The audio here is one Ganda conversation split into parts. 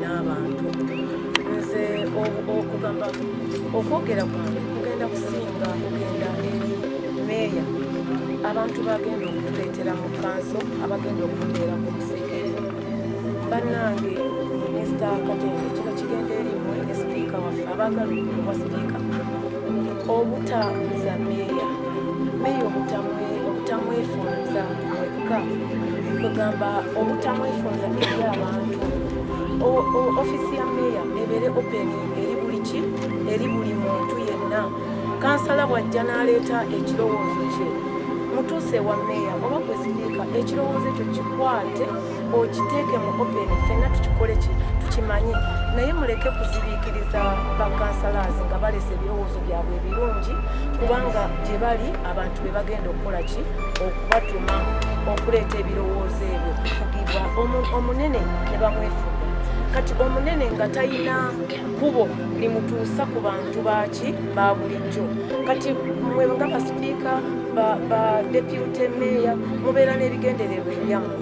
n'abantu nze okugamba okwogera kwange kugenda kusinga kugenda eri meeya abantu bagenda okutuleetera mu kanso abagenda okubeera ku musekere bannange minisita Katende kino kigenda erimu ne sipiika waffe abaagala okuwa sipiika obutambuza meeya obutamwefunza mwekka kugamba obutamwefunza eri abantu ofisi ya meeya ebeere openi eri buli muntu yenna kansala bw'ajja n'aleeta ekirowoozo kye mutuuse wa meeya oba gwe sipiika ekirowoozo ekyo kikwate okiteeke mu openi ffenna tukikole tukimanye naye muleke kuzibiikiriza bakansalazi nga balesa ebirowoozo byabwe ebirungi kubanga gye bali abantu be bagenda okukola ki okubatuma okuleeta ebirowoozo ebyo kufugibwa omunene ne bamwefuga kati omunene nga talina kubo limutuusa ku bantu baki ba bulijjo kati mwe nga basipiika ba deputy meeya mubeera n'ebigendererwa ebyammwe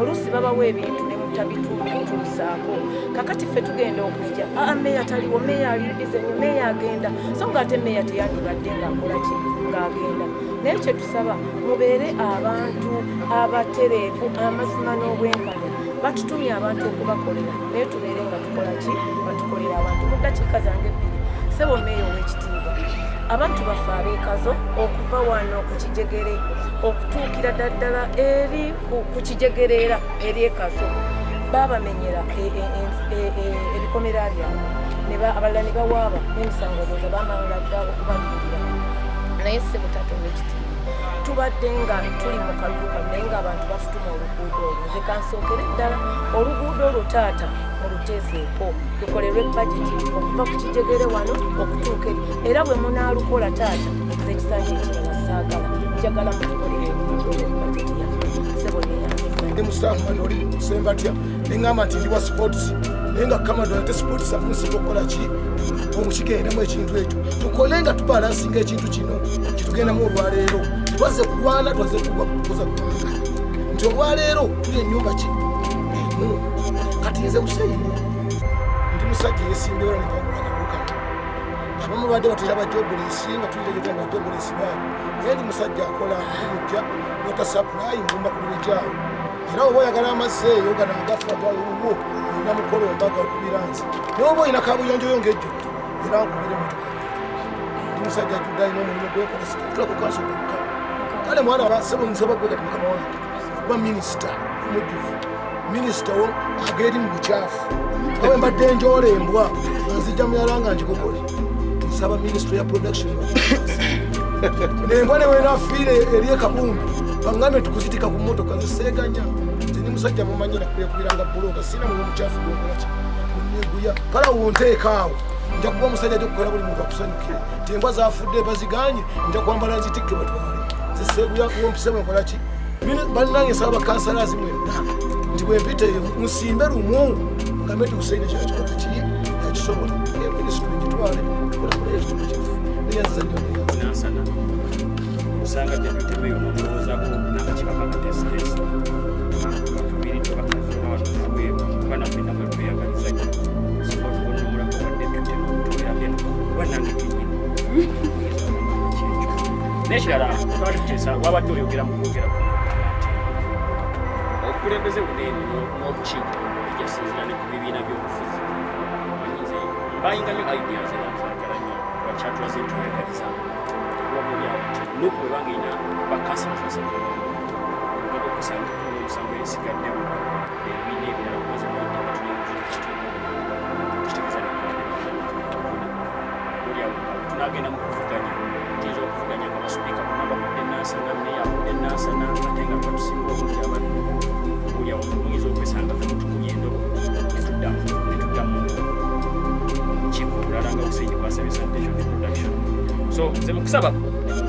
oluusi babawo ebintu ne mutabituusaako kakati ffe tugenda okujja meeya taliwo meeya alibize nnyo meeya agenda so nga ate meeya teyandibadde ng'akola ki ng'agenda naye kye tusaba mubeere abantu abatereevu amazima n'obwenkanya batutumye abantu okubakolera naye tubeere nga tukola ki batukolera abantu mu ddakiika zange ebbiri sebo meeya ow'ekitiibwa abantu baffe abeekazo okuva wano ku kijegere okutuukira ddala eri ku kijegereera eri ekazo baabamenyera ebikomera byabwe abalala ne bawaaba n'emisango gooza bamala dda okubalirira naye sebo taata ow'ekitiibwa tubadde nga tuli mu kalulu kano naye ng'abantu bafutuma oluguudo olwo nze kansookere ddala oluguudo olwo taata muluteeseeko lukolerwe bajeti okuva ku kijegere wano okutuuka eri era bwe munaalukola taata nze ekisanja ekirala saagala njagala mutukolere bajeti yaffe sebo neyange musangano oli sembatya neŋŋamba nti ndi wa sports naye nga kamado ate sports amusinga okukola ki omukigendamu ekintu ekyo tukole nga tubalansinga ekintu kino kitugendamu olwaleero twaze kulwana twaze kukoza ggwanga nti olwaleero tuli ennyumba ki emu kati nze Hussein ndi musajja yeesimbyewo nepangula akabuka abamu badde batera bajobulesi nga tulirejeta bajobulesi baabo naye ndi musajja akola mujja wota supply ngumba ku bijaawo era oba oyagala amazzi eyo gano agafa galiwo olina mukolo ombaga okubiranzi naye oba olina kabuyonjoyo ng'ejjo era nkubire motoka ndi musajja judde alina omulimu gwekola sikatulako kanso kokka kale mwana basebo nsaba gwe kati mukama wange kuba minisita omujjuvu minisita wo ageeri mu bukyafu awe mbadde njoola embwa nzijja muyala nga njikokole nsaba minisita ya production nembwa newenafiire eri ekabumbi bangambe tukuzitika ku motoka ziseeganya nze ni musajja mumanyi nakwekubiranga buloga sina mulimu mukyafu gwekolaki neguya kale wonteekaawo nja kuba omusajja gyokukola buli muntu akusanyukire ti embwa zafudde baziganye nja kwambala nzitikke batwale ziseeguya wompisemu enkolaki bannange nsaba bakansalazi mwenna nti bwempiteeyo musimbe lumu ngambe tuusaine kyakikola ki yakisobola minisitule ngitwale kulakulera ekitundu kyaffe neyanziza nnyo nansana usanga tetutemeyo nomulowoozaako n'akakiiko akakateesiteesi batubiri tebakaziwabweru kuba naffe namwe tweyagaliza nnyo soba tugonnomulako wadde tutemutuwerabeno kuba nange kenyini kyekyo n'ekirala twali tuteesa wabadde oyogera mu kwogera ku obukulembeze bunene n'obukiiko ejasinzira ne ku bibiina by'obufuzi manyize mbayinga nnyo ideas era nzagala nnyo lwakyatulaze tweyagaliza nuku bwe bange ina bakansala zasatu ngenda okusanga omusango erisigaddewo ebibiina ebirala kumaze bwadde batulekitegeeza oliawo tunagenda mu kuvuganya tuyinza okuvuganya nga basupiika bonna bakudde nansana meya akudde nansana ate nga batusinga obulya abantu oliawo muyinza okwesanga fe mutukubye endobo netudda mu bukiiko obulala nga busenyi bwasabye sanitation production so nze mukusaba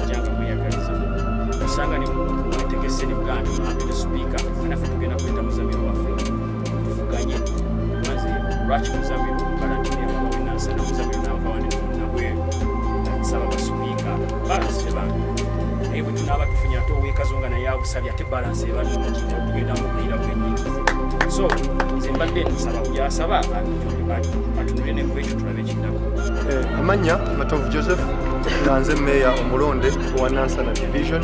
janga mweyagaliza usanga ni mwetegese ne buganda mwambire speaker anaffe tugenda kweta muzamiro waffe tuvuganye maze lwaki muzamiro balantineawenansa namuzamiro navawane nabweru nsaba basupiika balansi tebange naye bwe tunaaba tufunye ate oweekazonga naye abusabye ate balansi ebanungi tugenda mubulira bwenyini so nze mbadde nsaba gyasaba atunule ne kwekyo tulabe ekiddako. Amanya Matovu Joseph nga nze meeya omulonde owa Nansana Division,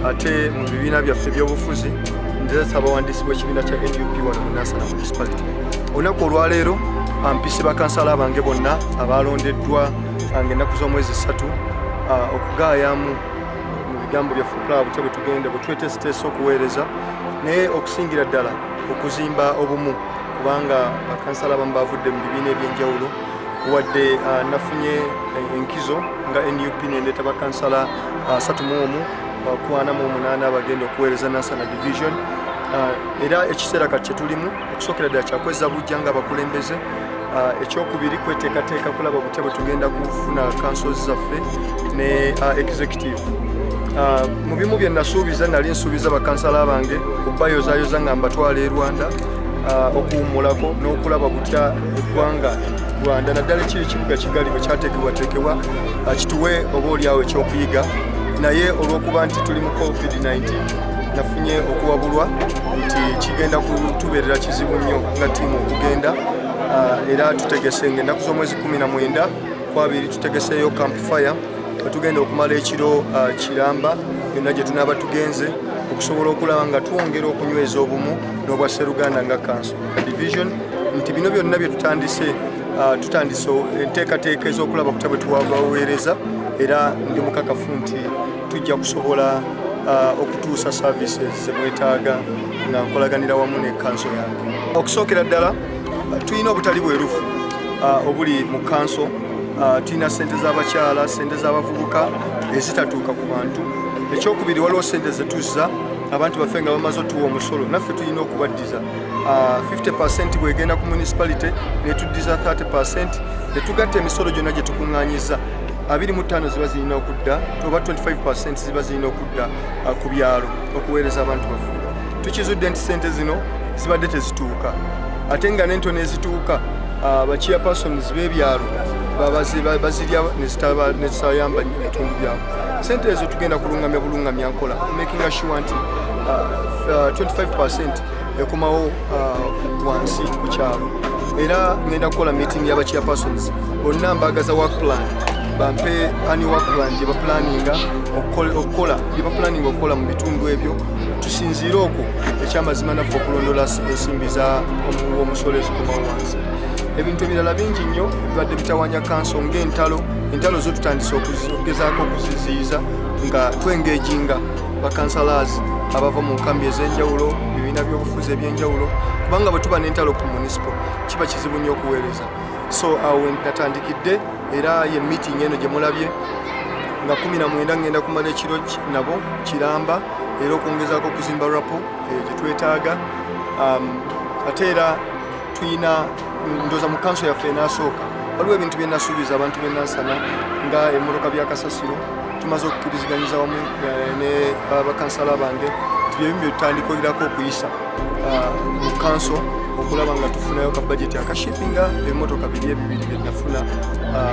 ate mu bibiina byaffe ebyobufuzi nze abawandiisi b'ekibiina kya NUP wano mu Nansana Municipality. Olunaku olwaleero mpise bakansala bange bonna abalondeddwa ng'ennaku z'omwezi 3 okugaayamu mu bigambo byaffe okulaba butya bwe tugenda bwe twetesiteesa okuweereza naye okusingira ddala okuzimba obumu, kubanga bakansala abamu bavudde mu bibiina ebyenjawulo wadde nafunye enkizo nga NUP nendeeta bakansala 31 abagenda okuweereza Nansana Division. Era ekiseera kati kye tulimu okusookera ddala kyakweza bujja nga abakulembeze, ekyokubiri kweteekateeka kulaba butya bwe tugenda kufuna councils zaffe ne executive. Mu bimu bye nasuubiza nali nsuubiza bakansala bange okubayozaayoza nga mbatwala e Rwanda okuwummulako n'okulaba butya eggwanga Rwanda naddala kiri kibuga kigali bwe kyateekebwateekebwa kituwe oba oliawo ekyokuyiga, naye olw'okuba nti tuli mu COVID-19 nafunye okuwabulwa nti kigenda kutubeerera kizibu nnyo nga ttiimu okugenda, era tutegese ng'ennaku z'omwezi 19 kwabiri tutegeseeyo campfire tugenda okumala ekiro kiramba yonna gye tunaaba tugenze okusobola okulaba nga twongera okunyweza obumu n'obwa Sseruganda nga Council Division, nti bino byonna bye tutandise enteekateeka ez'okulaba kutya bwe tuwabaweereza, era ndi mukakafu nti tujja kusobola okutuusa services ze mwetaaga nga nkolaganira wamu ne Council yange. Okusookera ddala tulina obutali bwerufu obuli mu Council. Tulina ssente z'abakyala, ssente z'abavubuka ezitatuuka ku bantu. Ekyokubiri waliwo ssente ze tuzza abantu baffe nga bamaze otuwa omusolo, naffe tulina okubaddiza 50% bwegenda ku municipality ne tuddiza 30%, ne tugatta emisolo gyonna gye tukuŋŋaanyiza 25 ziba zirina okudda oba 25% ziba zirina okudda ku byalo okuweereza abantu baffe. Tukizudde nti ssente zino zibadde tezituuka, ate nga n'entono ezituuka ba-chairpersons b'ebyalo bazirya ne zitayamba ebitundu byabo. Ssente ezo tugenda bulungamya nkola making sure nti 25% ekomawo wansi ku kyalo, era ngenda kukola meeting y'aba-chairpersons bonna mbagaza work plan bampe ani work plan gye baplaninga okukola mu bitundu ebyo, tusinziire okwo ekyamazima naffe okulondola ensimbi z'omusolo ezikomawo wansi. Ebintu ebirala bingi nnyo bibadde bitawanya Council ng'entalo zo tutandise okugezaako okuziziyiza nga twengeginga bakansalas abava mu nkambi ez'enjawulo, bibiina by'obufuzi ebyenjawulo, kubanga bwe tuba n'entalo ku municipal kiba kizibu nnyo okuweereza. So awo natandikidde, era ye meeting eno gye mulabye nga 19 ngenda kumala ekiro nabo kiramba, era okwongezaako okuzimba rapo gye twetaaga. Ate era tulina ndoza mu Council yaffe enasooka waliwo ebintu bye nasuubiza abantu b'e Nansana nga emmotoka bya kasasiro tumaze okukkirizganyiza wamu ne bakansala bange tubyebimu bye tutandikolerako okuyisa mu Council okulaba nga tufunayo ka budget akashipinga ebimotoka biri bye nafuna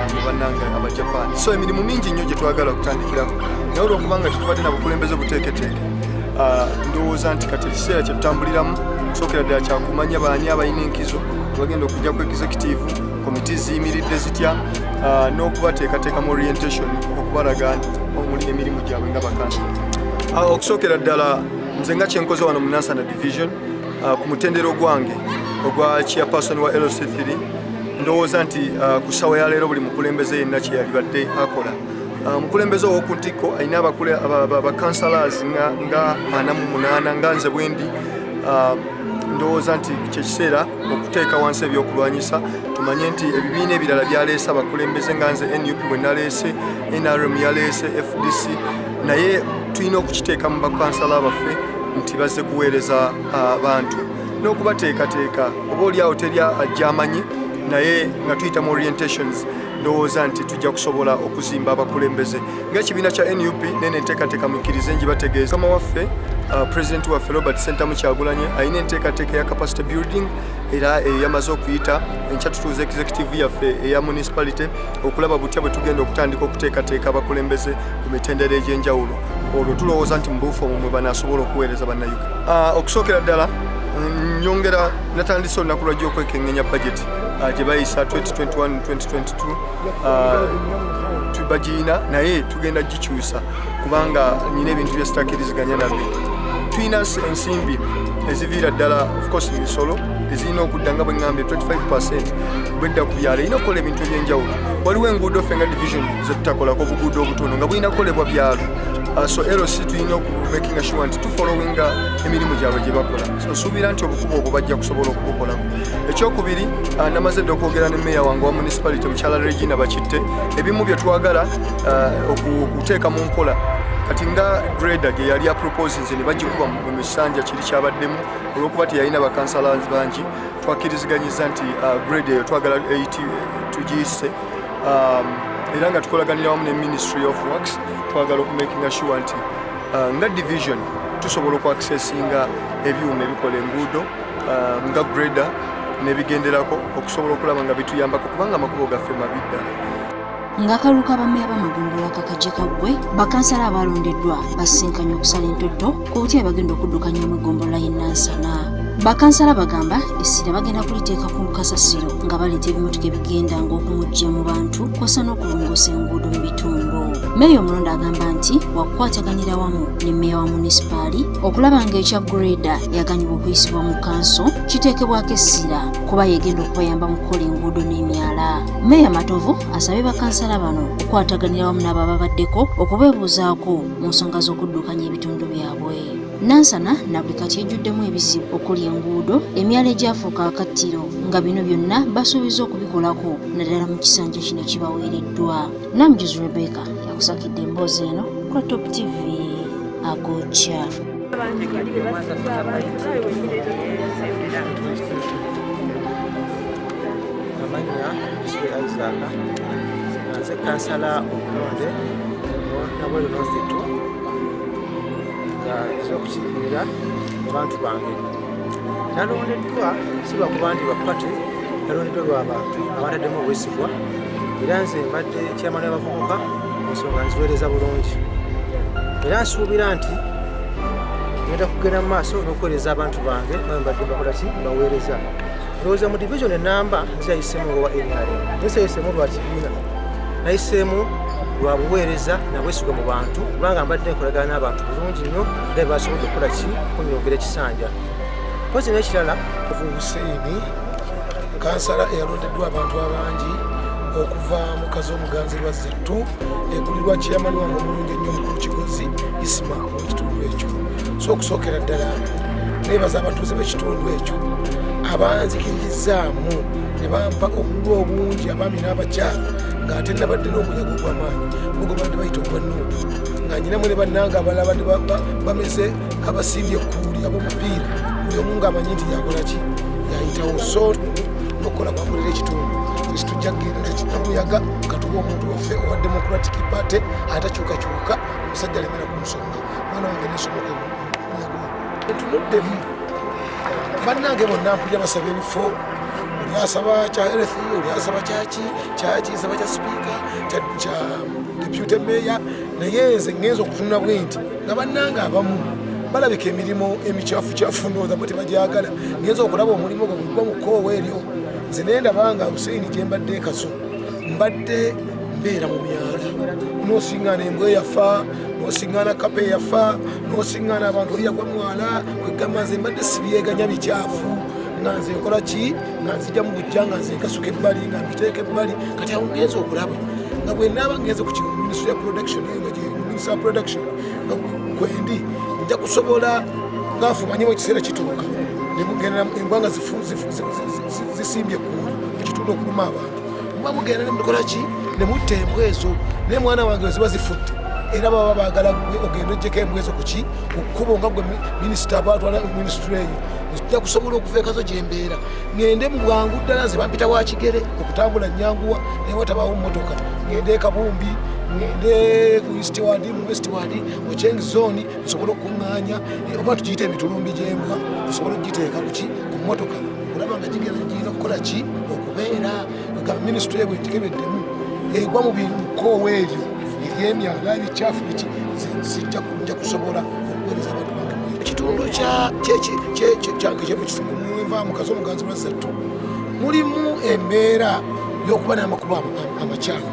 mu bannange aba Japan. So emirimu mingi nnyo gye twagala okutandikirako, naye olw'okuba nga tetubadde na bukulembeze buteeketeeke ndowooza nti kati ekiseera kye tutambuliramu sookera ddala kyakumanya baani abalina enkizo bagenda okujja ku executive committee ziyimiridde zitya n'okubateekateeka mu orientation okubalaga omuli emirimu gyabwe nga bakansala. Okusookera ddala nze nga kyenkoze wano mu Nansana Division ku mutendero gwange ogwa chairperson wa LC3 ndowooza nti ku ssaawa ya leero buli mukulembeze yenna kye yalibadde akola. Mukulembeze ow'oku ntikko alina bakansalas nga 48 nga nze bwendi. Ndowooza nti kyekiseera okuteeka wansi ebyokulwanyisa, tumanye nti ebibiina ebirala byaleese abakulembeze nga nze NUP bwe naleese, NRM yaleese, FDC, naye tulina okukiteeka mu bakansala baffe nti bazze kuweereza abantu n'okubateekateeka oba oliawo teri ajja amanyi, naye nga tuyita mu orientations ndowooza nti tujja kusobola okuzimba abakulembeze ng'ekibiina kya NUP nene enteekateeka mukkirize ngibategeeza. Mukama waffe President waffe Robert Ssentamu Kyagulanyi alina enteekateeka ya capacity building, era yamaze okuyita enkya tutuuza executive yaffe eya municipality okulaba butya bwe tugenda okutandika okuteekateeka abakulembeze ku mitendera egy'enjawulo. Olwo tulowooza nti mu buufu omwo mwe banaasobola okuweereza bannayuganda. Okusookera ddala nyongera natandise olunaku lwajja okwekengenya budget gye bayisa 2021-2022 tubagiina naye tugenda gikyusa kubanga nyina ebintu byesitakkiriziganya nabyo. Tulina ensimbi eziviira ddala of course ebisolo ezirina okudda nga bwe ŋŋambye 25% bwedda ku byalo erina okukola ebintu ebyenjawulo. Waliwo enguudo ffe nga division zetutakolako obuguudo obutono nga bulina kukolebwa byalo. So LC tulina okumakinga sure nti tufollowinga emirimu gyabwe gye bakola. So suubira nti obukubo obwo bajja kusobola okubukolako. Ekyokubiri namaze dda okwogera ne meeya wange wa municipality mukyala Regina Bakitte ebimu bye twagala okuteeka mu nkola kati nga grader gye yali apropose nze ne bagikuba mu misanja kiri kyabaddemu olw'okuba teyalina bakansalas bangi twakkiriziganyizza nti grader eyo twagala 80 tugiyise era nga tukolaganira wamu ne Ministry of Works twagala okumakinga sure nti nga division tusobola okuaccessinga ebyuma ebikola enguudo nga grader nebigenderako okusobola okulaba nga bituyambako kubanga amakubo gaffe mabi ddala. Ng'akalulu k'abameeya b'Amagombolola kakajje kaggwe bakansala abalondeddwa basisinkanye okusala entoddo ku buti abagenda okuddukanya emigombolola y'e Nansana. Bakansala bagamba essira bagenda kuliteeka ku kasasiro nga baleeta ebimotoka ebigenda ng'okumujja mu bantu kw'ossa n'okulongoosa enguudo mu bitundu. Meeya omulonde agamba nti wakukwataganira wamu ne mmeeya wa munisipaali okulaba ng'ekya grader yaganyibwa okuyisibwa mu kanso kiteekebwako essira kuba yegenda okubayamba mu kukola enguudo n'emyala. Meeya Matovu asabye bakansala bano okukwataganira wamu n'abo ababaddeko okubeebuuzaako mu nsonga z'okuddukanya ebitundu byabwe. Nansana na buli kati ejjuddemu ebizibu okuli enguudo emyala egyafuuka akattiro nga bino byonna basuubiza okubikolako naddala mu kisanja kino kibaweereddwa. Namujuzi Rebecca yakusakidde emboozi eno ku Top TV Agoja. Amanya Kiswe Isaac nze kansala omulonde nabwe lunositu nga ezokukiikirira abantu bange nalondeddwa si lwakuba ndi bapati nalondeddwa lw'abantu abataddemu obwesigwa era nze mbadde kyamani abavubuka ensonga nziweereza bulungi era nsuubira nti ngenda kugenda mu maaso n'okuweereza abantu bange nawe mbadde bakola ki baweereza. Ndowooza mu division enamba nzayiseemu olwa NRM nesayiseemu lwa kibiina nayiseemu lwa buweereza nabwesigwa mu bantu kubanga mbadde nkolagana n'abantu bulungi nnyo nga basobodde okukola ki kunyongera ekisanja. Mpozi n'ekirala Hussein kansala eyalondeddwa abantu abangi okuva mu kazi omuganzi lwa Zettu egulirwa chairman wange omulungi ennyo omukulu Kigozi Isma w'ekitundu ekyo. So okusookera ddala neebaza abatuuze b'ekitundu ekyo abanzikiririzaamu ne bampa obululu obungi abaami n'abakyala ng'ate nabadde n'omunyago ogw'amaanyi mugo bandi bayita ogwannuupu nga nyinamu ne bannanga abalala bameze abasimbye ekkuuli ab'omupiira buli omu ng'amanyi nti yakola ki yayitawo so n'okukola kwakolera ekitundu ekitujja kugenda kinamuyaga katuba omuntu waffe owa Democratic Party atakyukakyuka omusajja alemera ku nsonga mwana wange n'ensomoka omunyago entunuddemu bannange bonna mpulira basaba ebifo oli asaba kya health oli asaba kyaki asaba kya sipiika kya deputy mayor naye nze ngenza okutunula bwe nti nga bannange abamu balabika emirimu emikyafu ndowooza bo tebagyagala ngenza okulaba omulimu gwe gwa mu kkoowa eryo nze naye ndabanga Hussein gye mbadde ekaso mbadde mbeera mu myala n'osiŋŋaana embwa eyafa n'osiŋŋaana kapa eyafa n'osiŋŋaana abantu oli yagwa mwala kwegamba nze mbadde sibyeganya bikyafu nga nze nkola ki nga nzijja mu bujja nga nze nkasuka ebbali nga mbiteeka ebbali kati awo ngenza okulaba nga bwe naaba ngenze ku Ministry of Production Minister of Production nga kwendi nja kusobola ngaafumanyimu ekiseera kituuka nemugenda embwa nga zisimbye ekkulu ekitundu okuluma abantu muba mugenda nemukola ki nemutta embwa ezo naye mwana wange weziba zifudde era baba baagala gwe ogenda ojjeko embwa ezo kuki ku kkubo nga gwe minisita abatwala minisitule eyo nja kusobola okuva ekazo gye mbeera ngende mu bwangu ddala nze bampita wa kigere okutambula nyanguwa naye watabaawo mmotoka ngende Kabumbi ngende ku Eastward mu Westward mu Cheng Zone nsobole okuŋŋaanya oba tugiyita emitulumbi gy'embwa tusobole okugiteeka kuki ku mmotoka kulaba nga gigenda kukola ki okubeera nga minisitule bwe gikebeddemu egwa mu bikoowa ebyo ebyemyala ebikyafu biki zijja kusobola okuweereza abantu bange ekitundu kyange kyemukisimu kyenva mukazi omuganzi Lwazzattu mulimu embeera y'okuba n'amakubo amakyamu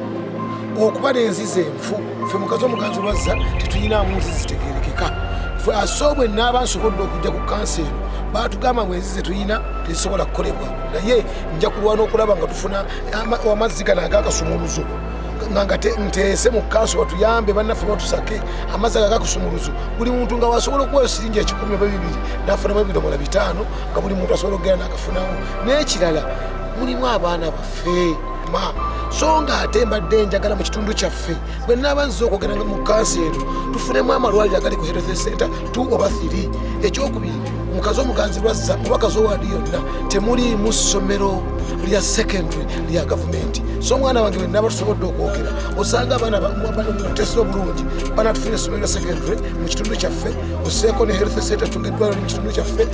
okuba n'enzizi enfu ffe mukazi omuganzi Lwazza tetuyinaamu nzizi zitegeerekeka ffe asoobwe n'aba nsobodde okujja ku kansa eno baatugamba mu enzizi tuyina tezisobola kukolebwa naye nja kulwana okulaba nga tufuna amazzi gano ag'akasumuluzo nga nteese mu kanso batuyambe bannaffe batusake amazzi ag'akasumuluzo buli muntu nga wasobola okuwa siringi 1,000 oba 2 n'afunamu ebidomola 5 nga buli muntu asobola okugenda n'akafunamu n'ekirala mulimu abaana baffe so nga ate mbadde njagala mu kitundu kyaffe bwe naaba nziza okwogera mu kansi eno tufunemu amalwaliro agali ku health center 2 oba 3 ekyokubiri mukazi omuganzi Lwazza mubakazi owaadi yonna temuliimu ssomero lya secondary lya gavumenti so omwana wange bwe naba tusobodde okwogera osanga abaana batesera obulungi banatufuna essomero lya secondary mu kitundu kyaffe oseeko ne health center tungeddwaliro mu kitundu kyaffe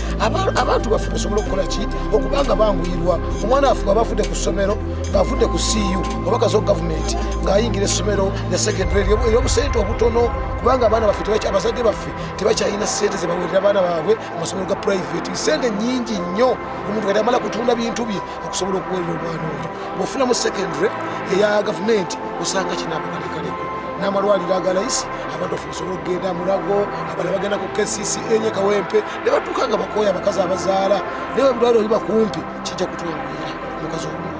abantu baffe basobola okukola ki okubanga banguyirwa omwana waffe bw'aba afudde ku ssomero ng'afudde ku CU obakazi wa gavumenti ng'ayingira essomero lya secondary ery'obusente obutono kubanga abaana baffe abazadde baffe tebakyalina ssente ze baweerera abaana baabwe mu masomero ga private ssente nnyingi nnyo omuntu kati amala kutunda bintu bye okusobola okuweerera omwana oyo bw'ofuna mu secondary eya gavumenti osanga kinaabakalekaleku n'amalwaliro agalayisi abantu baffe basobola okugenda Mulago abala bagenda ku KCC enye Kawempe ne batuuka nga bakooya abakazi abazaala naye ebirwaliro biba kumpi kijja kutwanguyira mukazi obulungi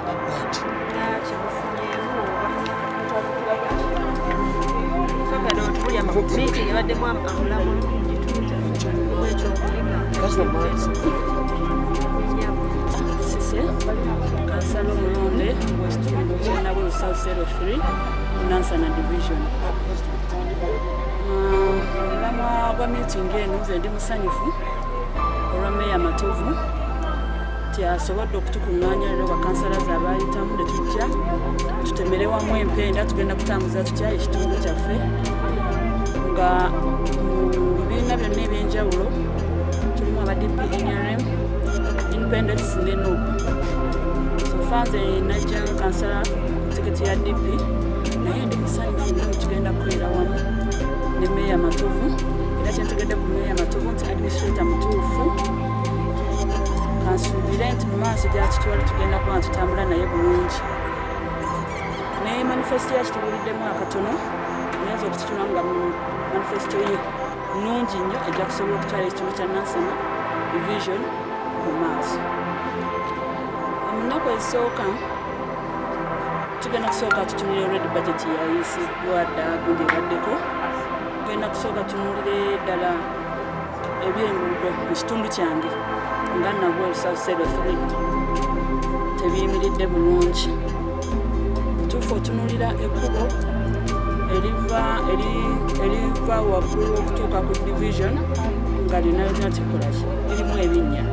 meeting ebaddemu amulamu kansala omulonde wekitundu kyenabo South 03 Nansana division. Omulamwa gwa meeting eno nze ndi musanyufu olwa Meya Matovu asobodde okutukuŋŋaanya leero bakansalazi abaayitamu ne tujja tutemere wamu empenda tugenda kutambuza tutya ekitundu kyaffe nga mu bibiina byonna ebyenjawulo tulimu aba DPNRM, Independents ne NUP. So far nze najja kansala ku tiketi ya DP naye ndi musanyufu nnyo tugenda kukolera wamu ne Meya Matovu era kyentegedde ku Meya Matovu nti administrator mutuufu kansuubire nti mu maaso gyakitwala tugenda kuba tutambula naye bulungi naye manifesito yakitubuliddemu akatono nayenza okukitunula nga manifesito ye nnungi nnyo ejja kusobola okutwala ekitundu kya Nansana division mu maaso. Mu nnaku ezisooka tugenda kusooka tutunulire red budget yayisiddwa dda gundi ebaddeko tugenda kusooka tunulire ddala ebyenguudo mu kitundu kyange nga nabwo South 03 tebiyimiridde bulungi. Tuufu otunulira ekkubo eriva waggulu okutuuka ku division nga lyonna lyonna tekolaki lirimu ebinnya.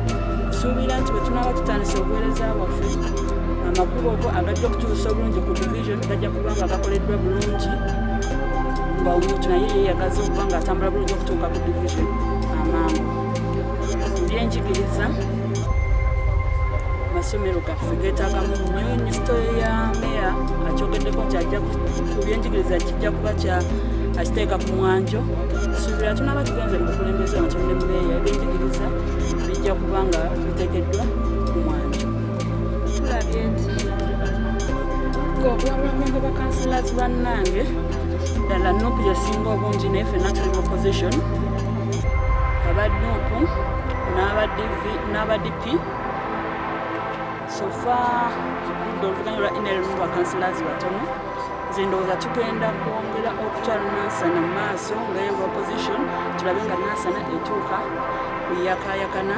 Tusuubira nti bwe tunaaba tutandise obuweereza waffe amakubo ogo agajja okutuusa obulungi ku division gajja kuba nga gakoleddwa bulungi nga omuntu naye yeeyagaza okuba nga atambula bulungi okutuuka ku division amangu. Ebyenjigiriza masomero gaffe geetaagamu nnyo minisito ya Meya akyogeddeko nti ajja ku byenjigiriza kijja kuba akiteeka ku mwanjo. Suubira tunaaba tugenze mu bukulembeze amatono ne Meya ebyenjigiriza bijja kuba nga biteekeddwa ku mwanjo. Tulabye nti obulamulamenge bakansalazi bannange ddala NUP yasinga obungi naye ffenna tuli mu opposition aba NUP n'aba DP so far oluvuganya lwa NRM bakansalazi batono. Nze ndowooza tugenda kwongera okutwala Nansana mu maaso nga ye opposition tulabe nga Nansana etuuka kuyakayakana